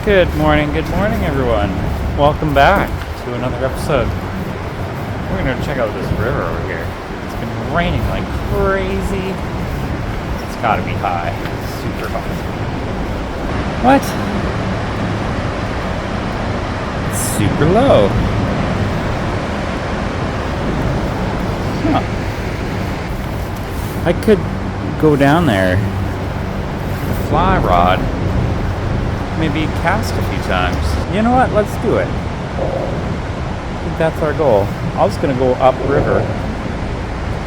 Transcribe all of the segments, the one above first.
Good morning, everyone. Welcome back to another episode. We're going to check out this river over here. It's been raining like crazy. It's got to be high. It's super hot. What? It's super low. Huh. I could go down there, fly rod, maybe cast a few times. You know what? Let's do it. I think that's our goal. I was going to go upriver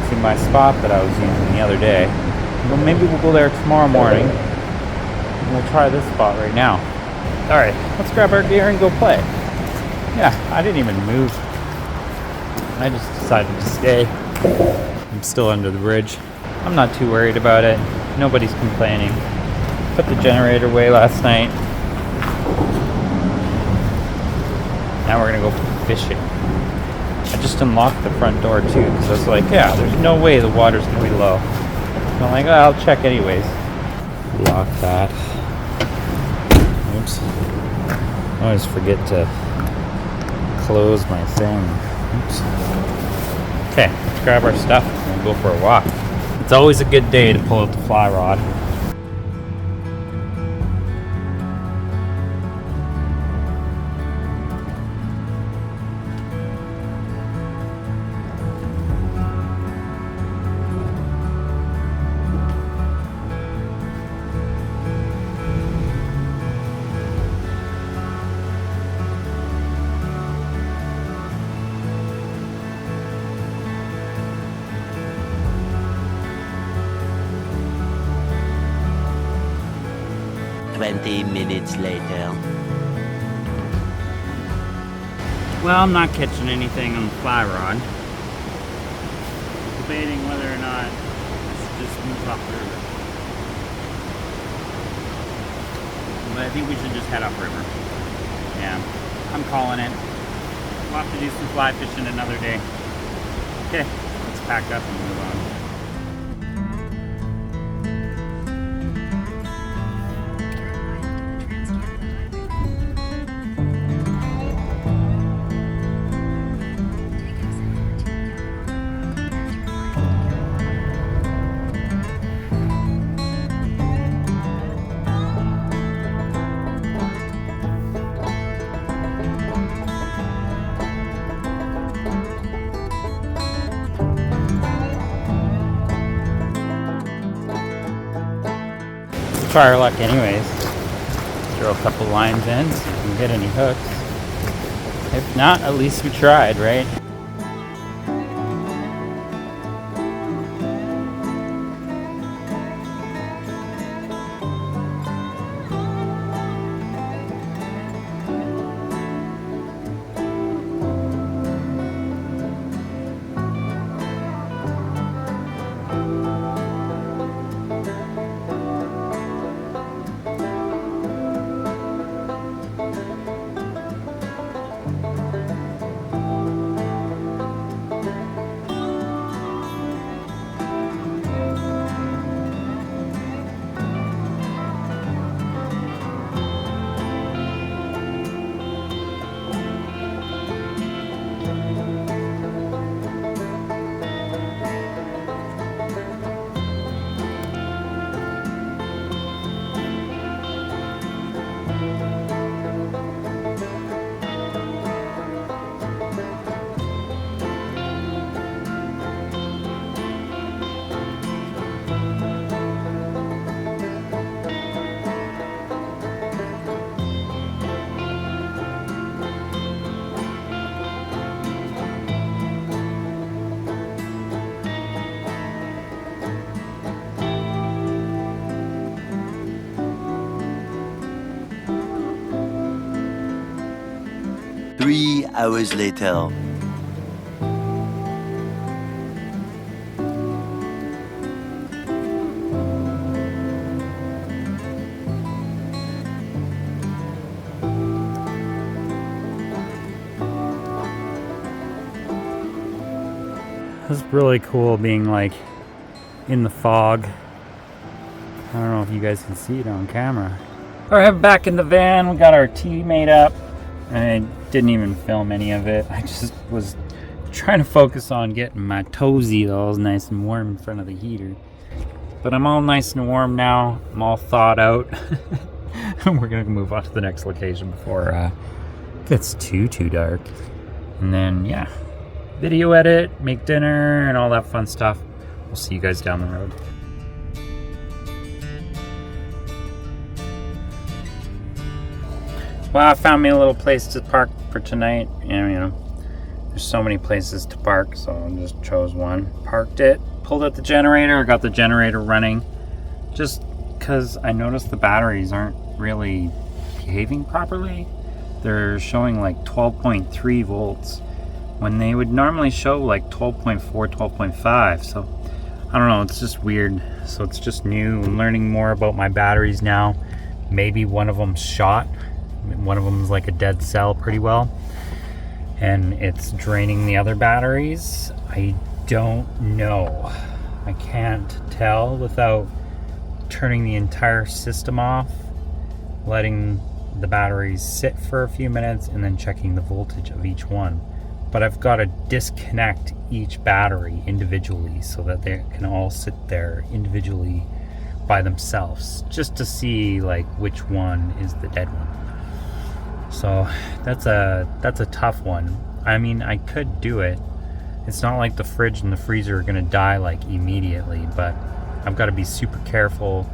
to my spot that I was using the other day. Well, maybe we'll go there tomorrow morning. And we'll try this spot right now. Alright, let's grab our gear and go play. Yeah, I didn't even move. I just decided to stay. I'm still under the bridge. I'm not too worried about it. Nobody's complaining. Put the generator away last night. Now we're gonna go fishing. I just unlocked the front door too, because I was like, yeah, there's no way the water's gonna be low. So I'm like, oh, I'll check anyways. Lock that. Oops. I always forget to close my thing. Oops. Okay, let's grab our stuff and we'll go for a walk. It's always a good day to pull out the fly rod. Minutes later. Well, I'm not catching anything on the fly rod. Debating whether or not I should just move upriver. But I think we should just head upriver. Yeah, I'm calling it. We'll have to do some fly fishing another day. Okay, let's pack up and move on. Try our luck anyways. Throw a couple lines in, see if we can get any hooks. If not, at least we tried, right? Three hours later. It's really cool being like in the fog. I don't know if you guys can see it on camera. Alright, back in the van. We got our tea made up. I didn't even film any of it. I just was trying to focus on getting my toesy all nice and warm in front of the heater. But I'm all nice and warm now. I'm all thawed out. We're gonna move on to the next location before it gets too dark. And then, yeah, video edit, make dinner, and all that fun stuff. We'll see you guys down the road. Well, I found me a little place to park for tonight. You know, there's so many places to park, so I just chose one. Parked it, pulled out the generator, got the generator running. Just because I noticed the batteries aren't really behaving properly. They're showing like 12.3 volts when they would normally show like 12.4, 12.5. So I don't know, it's just weird. So it's just new. I'm learning more about my batteries now. Maybe one of them's shot. One of them is like a dead cell pretty well, and it's draining the other batteries. I don't know. I can't tell without turning the entire system off, letting the batteries sit for a few minutes, and then checking the voltage of each one. But I've got to disconnect each battery individually so that they can all sit there individually by themselves, just to see like which one is the dead one. So that's a tough one. I mean, I could do it. It's not like the fridge and the freezer are gonna die like immediately, but I've got to be super careful.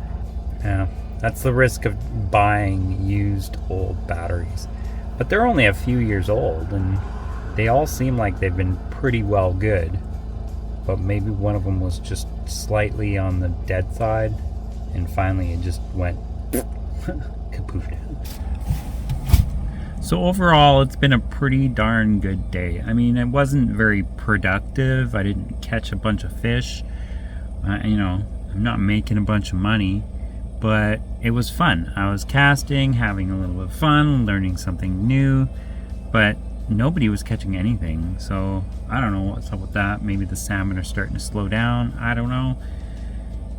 Yeah, that's the risk of buying used old batteries. But they're only a few years old, and they all seem like they've been pretty well good. But maybe one of them was just slightly on the dead side, and finally it just went kaput. So overall, it's been a pretty darn good day. I mean, it wasn't very productive. I didn't catch a bunch of fish. You know, I'm not making a bunch of money, but it was fun. I was casting, having a little bit of fun, learning something new, but nobody was catching anything. So I don't know what's up with that. Maybe the salmon are starting to slow down. I don't know.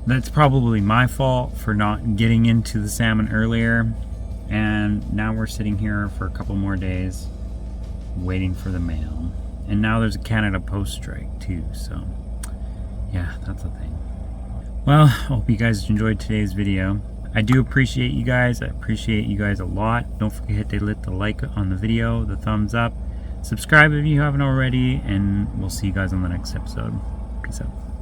That's probably my fault for not getting into the salmon earlier. And now we're sitting here for a couple more days waiting for the mail. And now there's a Canada Post strike too, so yeah, that's a thing. Well, I hope you guys enjoyed today's video. I do appreciate you guys. I appreciate you guys a lot. Don't forget to hit the like on the video, the thumbs up. Subscribe if you haven't already, and we'll see you guys on the next episode. Peace out.